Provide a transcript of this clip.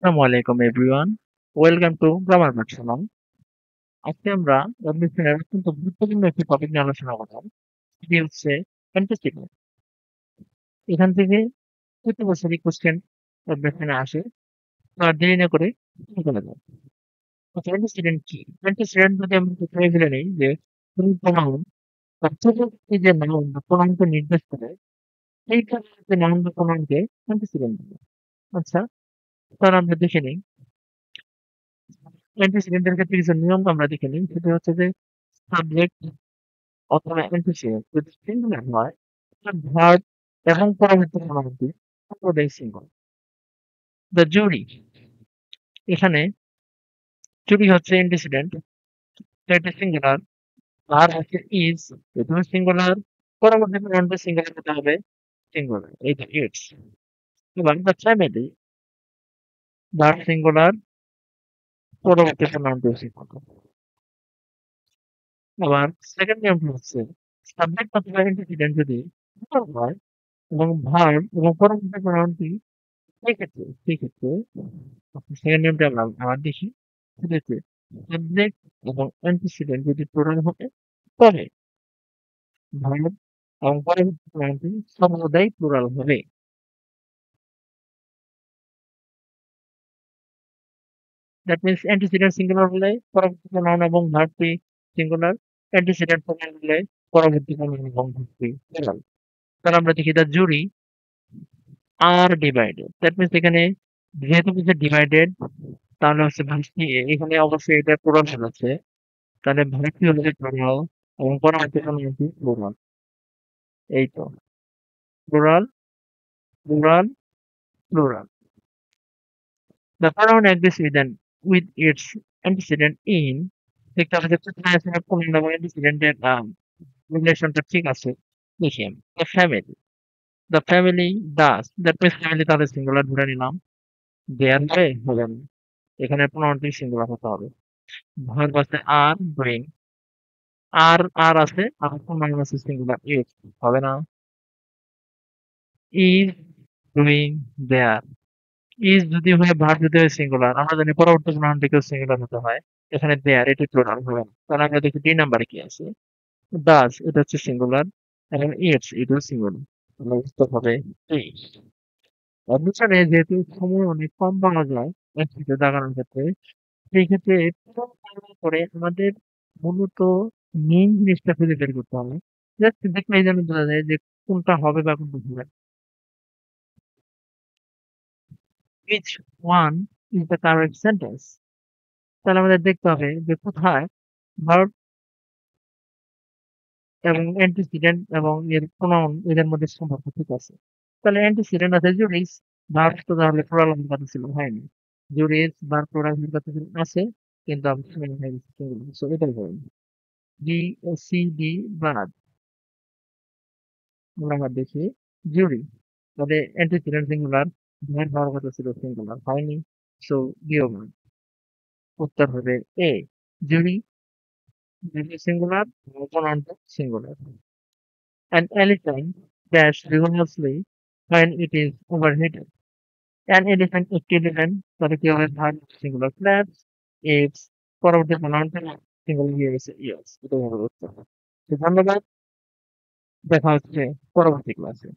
আসসালামু আলাইকুম everyone. Welcome to grammar পাঠশালা। আজকে আমরা অ্যাডমিশনের অত্যন্ত গুরুত্বপূর্ণ একটি টপিক নিয়ে আলোচনা করব। সেটি হচ্ছে অ্যান্টিসিপেন্ট। এখান থেকে প্রতি বছরই কোশ্চেন অ্যাডমিশনে আসে। তো আর দেরি না করে শুরু করা যাক। আচ্ছা, অ্যান্টিসিডেন্ট কি? অ্যান্টিসিডেন্ট যদি আমরা প্রথমে ফেলে নেই যে কোনো প্রনাউন বা পূর্ববর্তী যে নাউন বা প্রনাউনকে নির্দেশ করে সেই কারণে যে নাউন বা প্রনাউনকে অ্যান্টিসিডেন্ট বলে। আচ্ছা, তাহলে আমরা দেখে নিই অ্যান্টিসিডেন্টের ক্ষেত্রে কিছু নিয়ম আমরা দেখে নিই। সেটা হচ্ছে যে সাবজেক্ট অথবা অ্যান্টিসিডেন্ট যদি সিঙ্গুলার হয় তাহলে ভার্ব এবং পরবর্তী প্রনাউনটি সর্বদাই সিঙ্গুলার। দ্য জুরি, এখানে জুরি হচ্ছে অ্যান্টিসিডেন্ট, এটা সিঙ্গুলার। ভার্ব হচ্ছে ইজ, এটাও সিঙ্গুলার। পরবর্তী প্রনাউনটা সিঙ্গুলার হতে হবে, সিঙ্গুলার। এই যে ইটস। এবার দ্য ফ্যামিলি, ভার্ব সিঙ্গুলার, পরবর্তী প্রনাউনটিও সিঙ্গুলার। আবার সেকেন্ড নিয়মটি হচ্ছে সাবজেক্ট অথবা অ্যান্টিসিডেন্ট যদি plural হয় এবং ভার্ব এবং পরবর্তী প্রনাউনটি সেক্ষেত্রে সেকেন্ড নিয়মটা আমরা আবার দেখি। সেটা হচ্ছে সাবজেক্ট এবং অ্যান্টিসিডেন্ট যদি plural হয় তবে ভার্ব এবং পরবর্তী প্রনাউনটি সর্বদাই plural হবে। দ্যাট মিনস অ্যান্টিসিডেন্ট সিঙ্গুলার হলে পরবর্তী প্রনাউন এবং ভার্বটি সিঙ্গুলার, অ্যান্টিসিডেন্ট plural হলে পরবর্তী প্রনাউন এবং ভার্বটি plural। তাহলে আমরা দেখি the jury are divided. That means এখানে যেহেতু কিছু ডিভাইডেড তাহলে হচ্ছে ভার্বটি এখানে অবশ্যই এটা plural হচ্ছে। তাহলে ভার্বটি হচ্ছে plural এবং পরবর্তী প্রনাউনটি plural। এই তো plural, plural, plural. The pronoun agrees with its antecedent in দেখতে হবে যে কোথায় আসলে pronoun এবং antecedent এর রিলেশনটা ঠিক আছে। দেখি আমি। The family. The family does. That means family তাহলে সিঙ্গুলার ধরে নিলাম। Their হবে হবে না। এখানে প্রোনাউনটি সিঙ্গুলার হতে হবে। ভার্ব আছে আর ডুইং। আর আছে আর প্রোনাউন আছে সিঙ্গুলার ইজ হবে না। Is doing there. ইজ যদি হয় ভার্ব যদি হয় সিঙ্গুলার, আমরা জানি পরবর্তী প্রোনাউনটিকেও সিঙ্গুলার হতে হয়। এখানে দেয়ার এটি প্লুরাল হবে না। তাহলে আমরা দেখি ২ নাম্বারে কি আছে। ডাজ এটা হচ্ছে সিঙ্গুলার এবং ইটস এটাও সিঙ্গুলার। তাহলে উত্তর হবে ৩। অবসানে যেহেতু সময় অনেক কম পাওয়া যায় একসাথে দাগানোর ক্ষেত্রে, সেই ক্ষেত্রে পুরো কারণ করে আমাদের মূলত মেইন জিনিসটা খুঁজে বের করতে হবে। জাস্ট দেখলেই যেন বোঝা যায় যে কোনটা হবে বা কোনটা হবে না। Which one is the correct sentence? তাহলে আমাদের দেখতে হবে যে কোথায় ভার্ব এবং অ্যান্টিসিডেন্ট এবং এর প্রনাউন এদের মধ্যে সম্পর্ক ঠিক আছে। তাহলে অ্যান্টিসিডেন্ট আছে জুরিস, ভার্ব তো তাহলে প্লুরাল হওয়ার কথা ছিল, হয়নি। জুরিস ভার্ব প্লুরাল হওয়ার কথা ছিল আছে, কিন্তু আমি শুনে হয়ে গেছে singular। সো এটাই হবে। বি ও সি ডি বাদ। আমরা আবার দেখি জুরি তবে অ্যান্টিসিডেন্ট সিঙ্গুলার, ভার্ব হওয়ার কথা ছিল সিঙ্গুলার, হয়নি। সো ডিও বাদ। উত্তর হবে এ, জুরি সিঙ্গুলার, প্রনাউনটা সিঙ্গুলার। An elephant dash vigorously when it is overheated. An elephant একটি elephant তাহলে কি হবে ভার্ব সিঙ্গুলার claps its পরবর্তী প্রনাউনটা সিঙ্গুলার হয়ে গেছে ইয়ার্স। এটাই হবে উত্তর। তো ধন্যবাদ, দেখা হচ্ছে পরবর্তী ক্লাসে।